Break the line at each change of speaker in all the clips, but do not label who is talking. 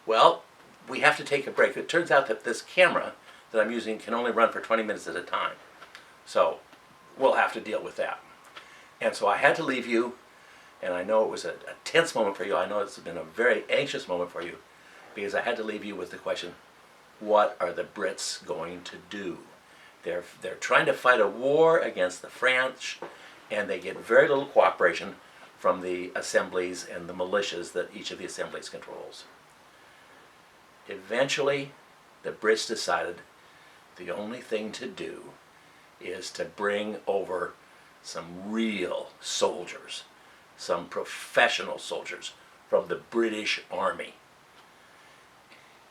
Well, we have to take a break. It turns out that this camera that I'm using can only run for 20 minutes at a time. So we'll have to deal with that. And so I had to leave you, and I know it was a tense moment for you. I know it's been a very anxious moment for you, because I had to leave you with the question, what are the Brits going to do? They're trying to fight a war against the French, and they get very little cooperation from the assemblies and the militias that each of the assemblies controls. Eventually, the Brits decided the only thing to do is to bring over some real soldiers, some professional soldiers from the British Army.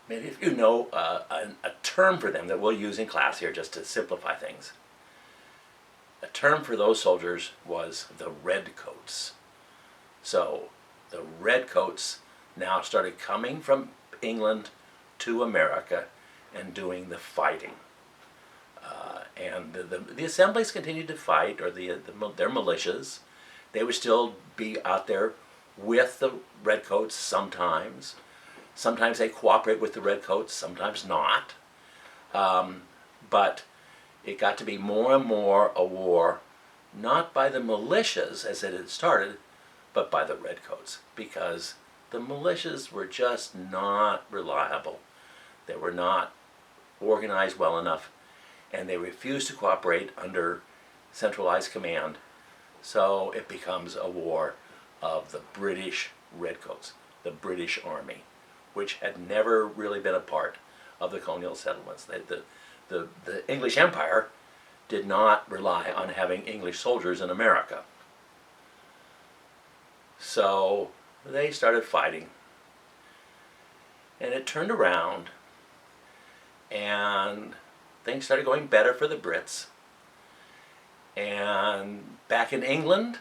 Maybe if you know a term for them that we'll use in class here just to simplify things. A term for those soldiers was the Redcoats. So the Redcoats now started coming from England to America and doing the fighting. And the assemblies continued to fight, or their militias. They would still be out there with the Redcoats sometimes. Sometimes they cooperate with the Redcoats, sometimes not. But it got to be more and more a war, not by the militias as it had started, but by the Redcoats, because the militias were just not reliable. They were not organized well enough, and they refused to cooperate under centralized command. So it becomes a war of the British Redcoats, the British Army, which had never really been a part of the colonial settlements. The English Empire did not rely on having English soldiers in America. So they started fighting, and it turned around, and things started going better for the Brits. And back in England,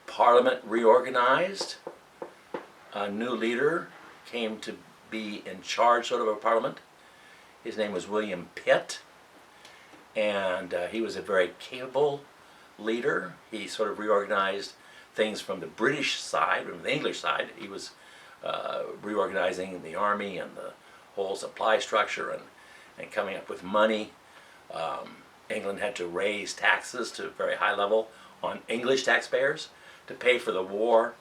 Parliament reorganized. A new leader came to be in charge sort of a parliament. His name was William Pitt, and he was a very capable leader. He sort of reorganized things from the British side, from the English side. He was reorganizing the army and the whole supply structure and coming up with money. England had to raise taxes to a very high level on English taxpayers to pay for the war,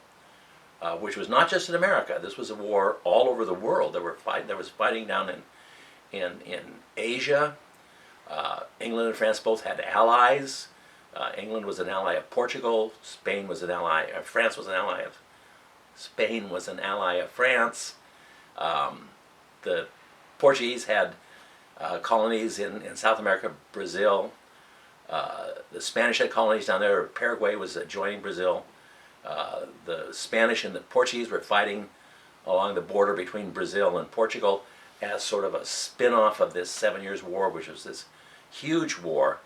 which was not just in America. This was a war all over the world. There was fighting down in Asia. England and France both had allies. England was an ally of Portugal. Spain was an ally. France was an ally of Spain. Was an ally of France. The Portuguese had colonies in South America, Brazil. The Spanish had colonies down there. Paraguay was adjoining Brazil. The Spanish and the Portuguese were fighting along the border between Brazil and Portugal as sort of a spin-off of this 7 Years' War, which was this huge war,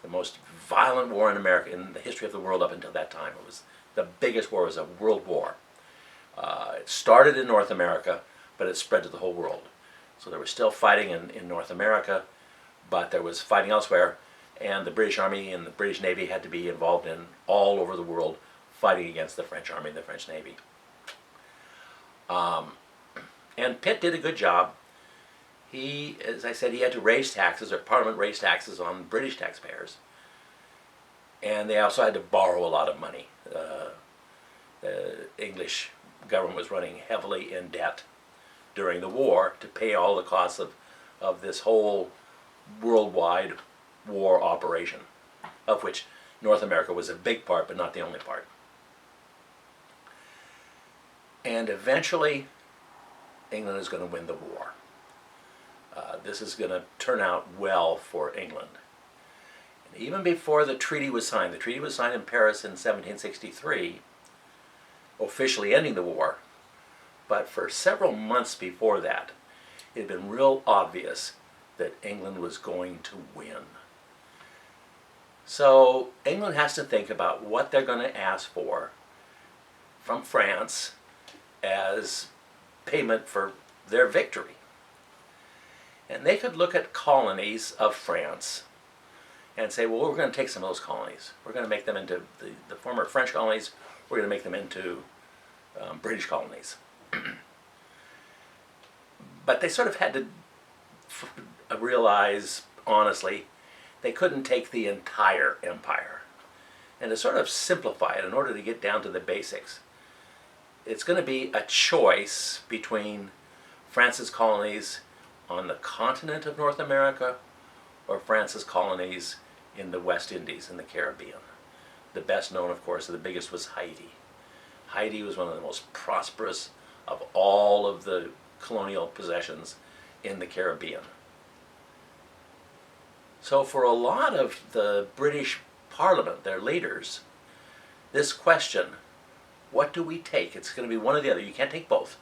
the most violent war in America in the history of the world up until that time. It was the biggest war. It was a world war. It started in North America, but it spread to the whole world. So there was still fighting in North America, but there was fighting elsewhere, and the British Army and the British Navy had to be involved in all over the world fighting against the French Army and the French Navy. And Pitt did a good job. He, as I said, he had to raise taxes, or Parliament raised taxes on British taxpayers. And they also had to borrow a lot of money. The English government was running heavily in debt during the war to pay all the costs of this whole worldwide war operation, of which North America was a big part, but not the only part. And eventually, England is going to win the war. This is going to turn out well for England. And even before the treaty was signed in Paris in 1763, officially ending the war, but for several months before that, it had been real obvious that England was going to win. So England has to think about what they're going to ask for from France as payment for their victory. And they could look at colonies of France and say, well, we're going to take some of those colonies. We're going to make them into the former French colonies. We're going to make them into British colonies. But they sort of had to realize, honestly, they couldn't take the entire empire. And to sort of simplify it in order to get down to the basics, it's going to be a choice between France's colonies on the continent of North America or France's colonies in the West Indies and the Caribbean. The best known, of course, the biggest was Haiti. Haiti was one of the most prosperous of all of the colonial possessions in the Caribbean. So for a lot of the British Parliament, their leaders, this question, what do we take? It's going to be one or the other. You can't take both.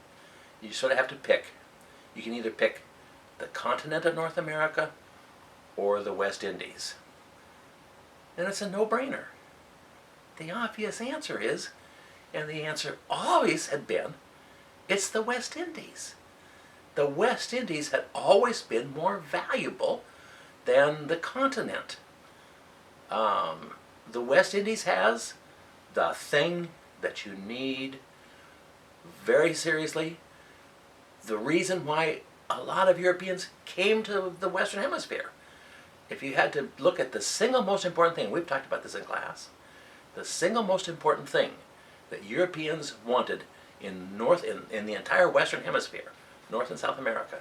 You sort of have to pick. You can either pick the continent of North America or the West Indies. And it's a no-brainer. The obvious answer is, and the answer always had been, it's the West Indies. The West Indies had always been more valuable than the continent. The West Indies has the thing that you need very seriously. The reason why a lot of Europeans came to the Western Hemisphere. If you had to look at the single most important thing, we've talked about this in class, the single most important thing that Europeans wanted in the entire Western Hemisphere, North and South America,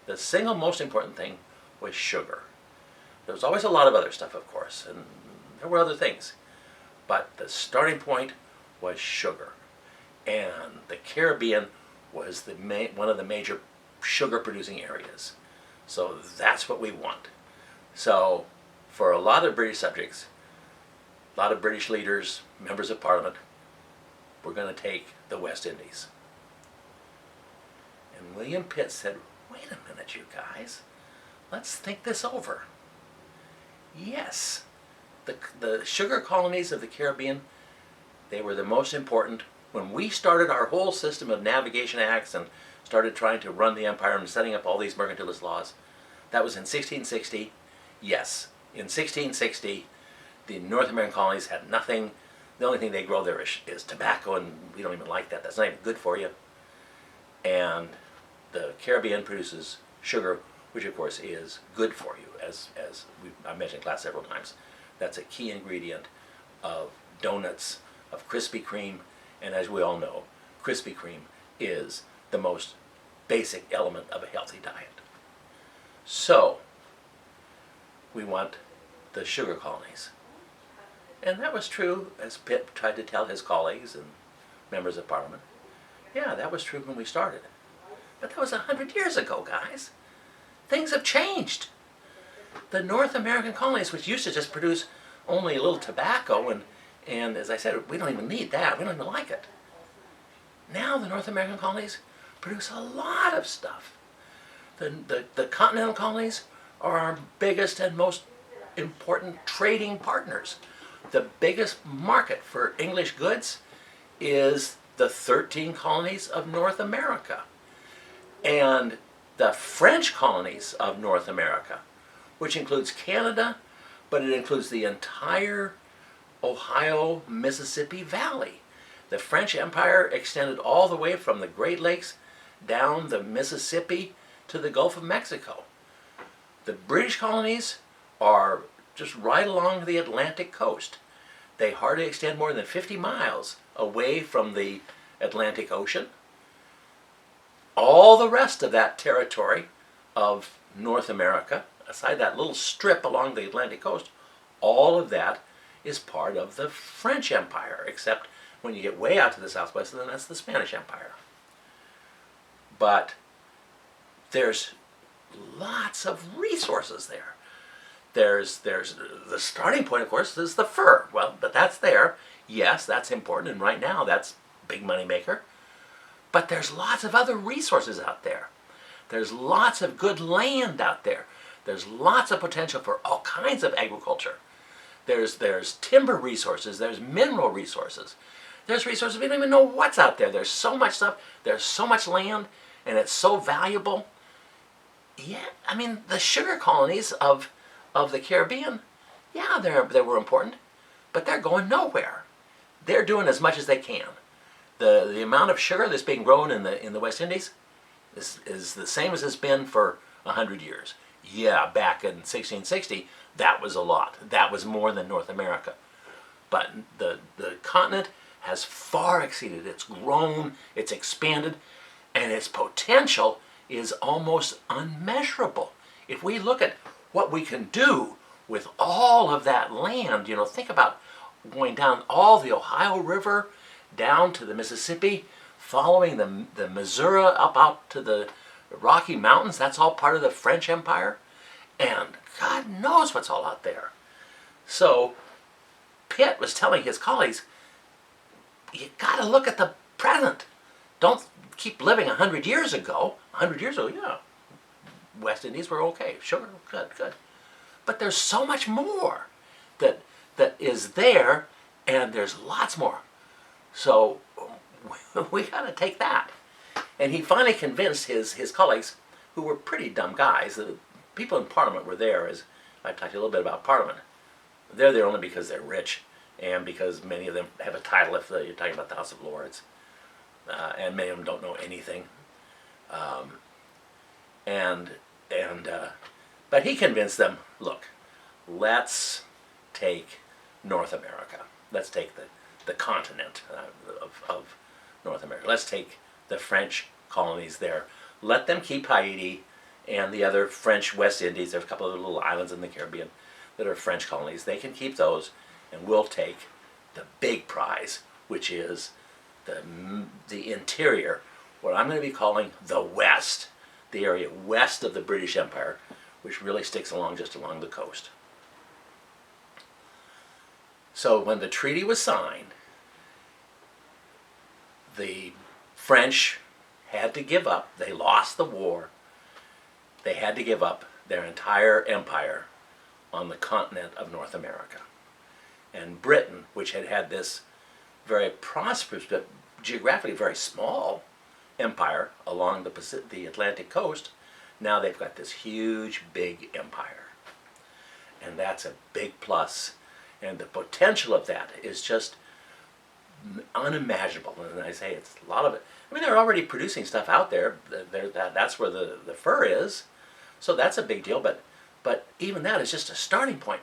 the single most important thing was sugar. There was always a lot of other stuff, of course, and there were other things, but the starting point was sugar. And the Caribbean was one of the major sugar-producing areas. So that's what we want. So for a lot of British subjects, a lot of British leaders, members of Parliament, we're going to take the West Indies. And William Pitt said, wait a minute, you guys, let's think this over. Yes, the sugar colonies of the Caribbean, they were the most important. When we started our whole system of navigation acts and started trying to run the empire and setting up all these mercantilist laws, that was in 1660. Yes, in 1660, the North American colonies had nothing. The only thing they grow there is tobacco, and we don't even like that. That's not even good for you. And the Caribbean produces sugar, which of course is good for you, as I mentioned in class several times. That's a key ingredient of donuts, of Krispy Kreme, and as we all know, Krispy Kreme is the most basic element of a healthy diet. So, we want the sugar colonies. And that was true, as Pitt tried to tell his colleagues and members of Parliament. Yeah, that was true when we started. But that was 100 years ago, guys. Things have changed. The North American colonies, which used to just produce only a little tobacco, and as I said, we don't even need that. We don't even like it. Now the North American colonies produce a lot of stuff. The continental colonies are our biggest and most important trading partners. The biggest market for English goods is the 13 colonies of North America. And the French colonies of North America, which includes Canada, but it includes the entire Ohio, Mississippi Valley. The French Empire extended all the way from the Great Lakes down the Mississippi to the Gulf of Mexico. The British colonies are just right along the Atlantic coast. They hardly extend more than 50 miles away from the Atlantic Ocean. All the rest of that territory of North America, aside that little strip along the Atlantic coast, all of that is part of the French Empire, except when you get way out to the southwest, then that's the Spanish Empire. But there's lots of resources there. There's the starting point, of course, is the fur. Well, but that's there. Yes, that's important, and right now that's a big money maker. But there's lots of other resources out there. There's lots of good land out there. There's lots of potential for all kinds of agriculture. There's timber resources. There's mineral resources. There's resources we don't even know what's out there. There's so much stuff. There's so much land, and it's so valuable. Yeah, I mean, the sugar colonies of the Caribbean, yeah, they were important, but they're going nowhere. They're doing as much as they can. The amount of sugar that's being grown in the West Indies, is the same as it's been for 100 years. Yeah, back in 1660, that was a lot. That was more than North America. But the continent has far exceeded. It's grown, it's expanded, and its potential is almost unmeasurable. If we look at what we can do with all of that land, think about going down all the Ohio River, down to the Mississippi, following the Missouri up out to the Rocky Mountains. That's all part of the French Empire. And God knows what's all out there. So Pitt was telling his colleagues, you got to look at the present. Don't keep living 100 years ago. 100 years ago, yeah, West Indies were okay. Sure, good. But there's so much more that is there, and there's lots more. So we got to take that. And he finally convinced his colleagues, who were pretty dumb guys. The people in Parliament were there, as I talked a little bit about Parliament. They're there only because they're rich, and because many of them have a title if you're talking about the House of Lords. And many of them don't know anything. But he convinced them, look, let's take North America. Let's take the continent of North America. Let's take the French colonies there. Let them keep Haiti and the other French West Indies. There's a couple of little islands in the Caribbean that are French colonies. They can keep those, and we'll take the big prize, which is the interior, what I'm going to be calling the West, the area west of the British Empire, which really sticks just along the coast. So when the treaty was signed, the French had to give up. They lost the war. They had to give up their entire empire on the continent of North America. And Britain, which had this very prosperous but geographically very small empire along the Atlantic coast, now they've got this huge, big empire. And that's a big plus. And the potential of that is just unimaginable. And I say it's a lot of it. I mean, they're already producing stuff out there. That's where the fur is. So that's a big deal. But even that is just a starting point.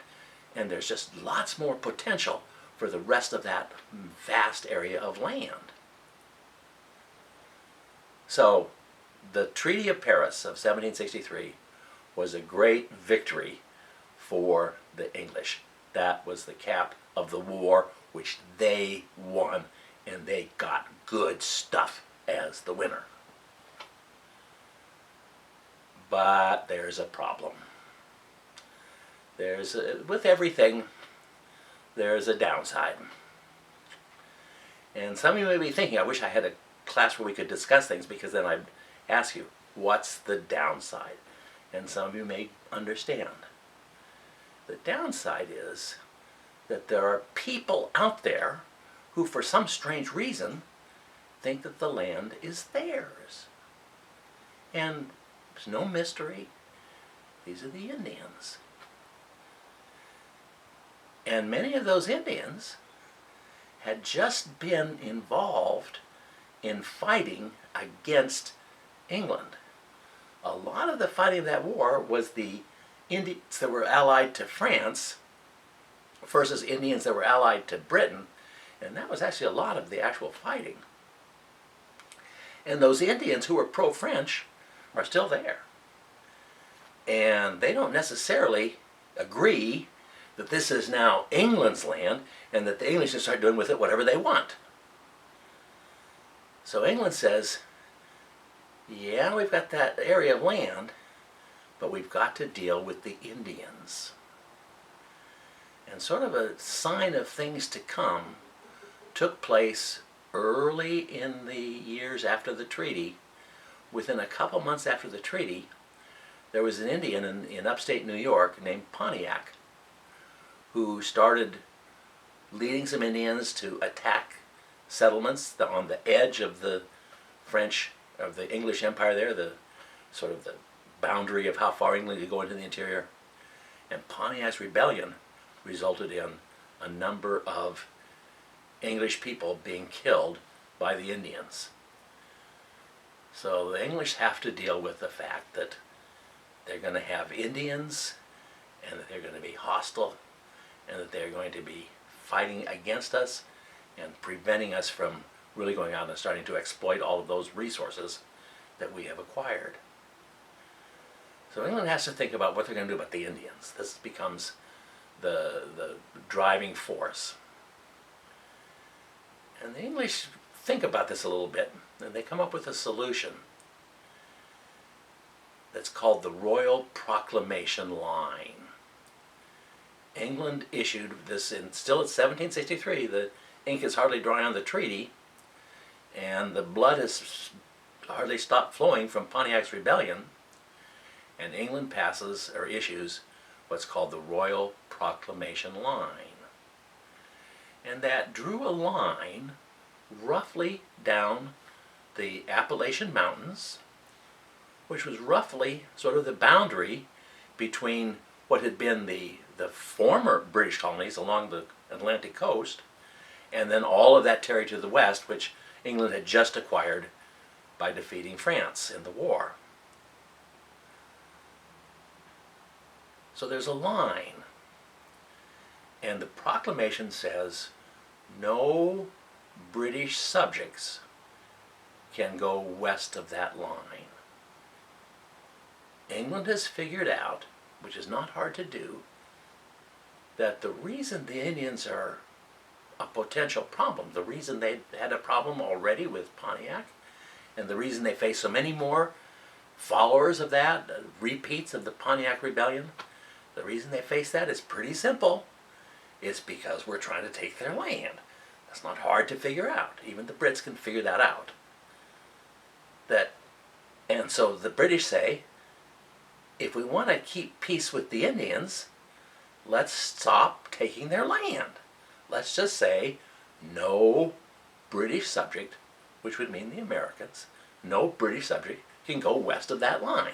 And there's just lots more potential for the rest of that vast area of land. So the Treaty of Paris of 1763 was a great victory for the English. That was the cap of the war, which they won, and they got good stuff as the winner. But there's a problem. With everything, there's a downside. And some of you may be thinking, I wish I had a class where we could discuss things, because then I'd ask you, what's the downside? And some of you may understand. The downside is that there are people out there who, for some strange reason, think that the land is theirs. And there's no mystery. These are the Indians. And many of those Indians had just been involved in fighting against England. A lot of the fighting of that war was the Indians that were allied to France versus Indians that were allied to Britain, and that was actually a lot of the actual fighting. And those Indians who were pro-French are still there. And they don't necessarily agree that this is now England's land and that the English can start doing with it whatever they want. So England says, yeah, we've got that area of land, but we've got to deal with the Indians. And sort of a sign of things to come took place early in the years after the treaty. Within a couple months after the treaty, there was an Indian in upstate New York named Pontiac who started leading some Indians to attack settlements on the edge of the English Empire there, the sort of the boundary of how far England could go into the interior. And Pontiac's rebellion resulted in a number of English people being killed by the Indians. So the English have to deal with the fact that they're going to have Indians and that they're going to be hostile and that they're going to be fighting against us and preventing us from really going out and starting to exploit all of those resources that we have acquired. So England has to think about what they're going to do about the Indians. This becomes the driving force. And the English think about this a little bit, and they come up with a solution that's called the Royal Proclamation Line. England issued this still in 1763. The ink is hardly dry on the treaty, and the blood has hardly stopped flowing from Pontiac's rebellion, and England passes or issues what's called the Royal Proclamation Line. And that drew a line roughly down the Appalachian Mountains, which was roughly sort of the boundary between what had been the former British colonies along the Atlantic coast, and then all of that territory to the west, which England had just acquired by defeating France in the war. So there's a line, and the proclamation says no British subjects can go west of that line. England has figured out, which is not hard to do, that the reason the Indians are a potential problem, the reason they had a problem already with Pontiac, and the reason they face so many more followers of that, repeats of the Pontiac Rebellion, the reason they face that is pretty simple. It's because we're trying to take their land. That's not hard to figure out. Even the Brits can figure that out. And so the British say, if we want to keep peace with the Indians, let's stop taking their land. Let's just say no British subject, which would mean the Americans, no British subject can go west of that line.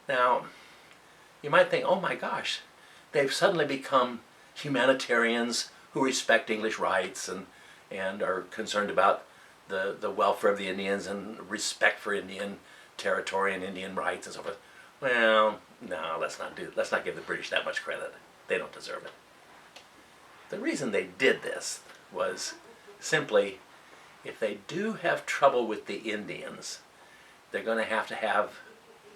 Now, you might think, oh my gosh, they've suddenly become humanitarians who respect English rights and are concerned about the welfare of the Indians and respect for Indian territory and Indian rights and so forth. Well, no, let's not give the British that much credit. They don't deserve it. The reason they did this was simply, if they do have trouble with the Indians, they're going to have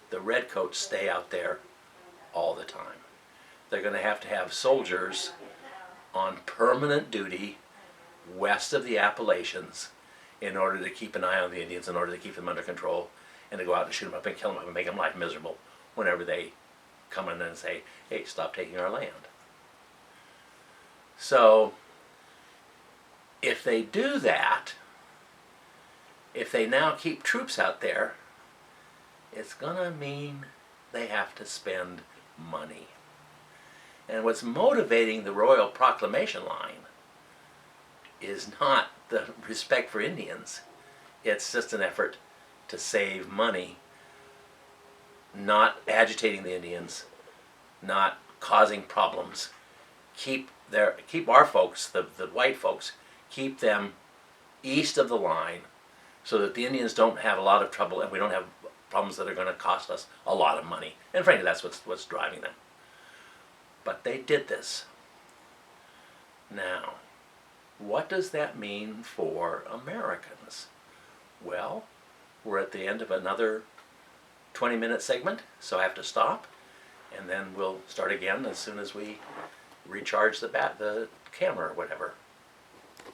the redcoats stay out there all the time. They're going to have soldiers on permanent duty west of the Appalachians in order to keep an eye on the Indians, in order to keep them under control, and to go out and shoot them up and kill them up and make them life miserable whenever they come in and say, hey, stop taking our land. So, if they do that, if they now keep troops out there, it's going to mean they have to spend money. And what's motivating the Royal Proclamation Line is not the respect for Indians. It's just an effort to save money, not agitating the Indians, not causing problems. Keep our folks, the white folks, keep them east of the line so that the Indians don't have a lot of trouble and we don't have problems that are going to cost us a lot of money. And frankly, that's what's driving them. But they did this. Now, what does that mean for Americans? Well, we're at the end of another 20-minute segment, so I have to stop, and then we'll start again as soon as we recharge the camera or whatever.